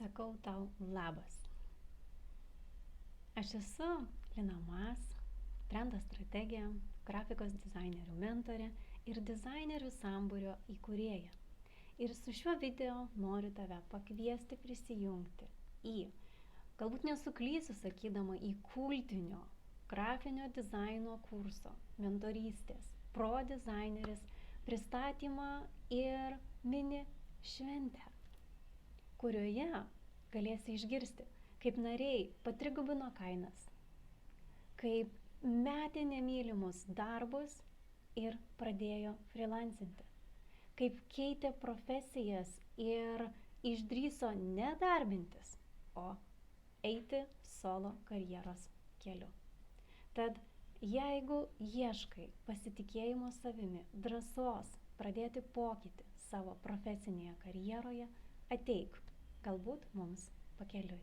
sakau tau labas. Aš esu Lina Mas, Trendo strategė, grafikos dizainerių mentorė ir dizainerių sambūrio įkūrėja. Ir su šiuo video noriu tave pakviesti prisijungti galbūt nesuklysiu sakydama į kultinio grafinio dizaino kurso mentorystės pro dizaineris pristatymą ir mini šventę, kurioje galėsi išgirsti, kaip nariai patrigubino kainas, kaip metė nemylimus darbus ir pradėjo freelancinti, kaip keitė profesijas ir išdrįso nedarbintis, o eiti solo karjeros keliu. Tad jeigu ieškai pasitikėjimo savimi, drąsos pradėti pokytį savo profesinėje karjeroje, ateik, galbūt mums pakeliui.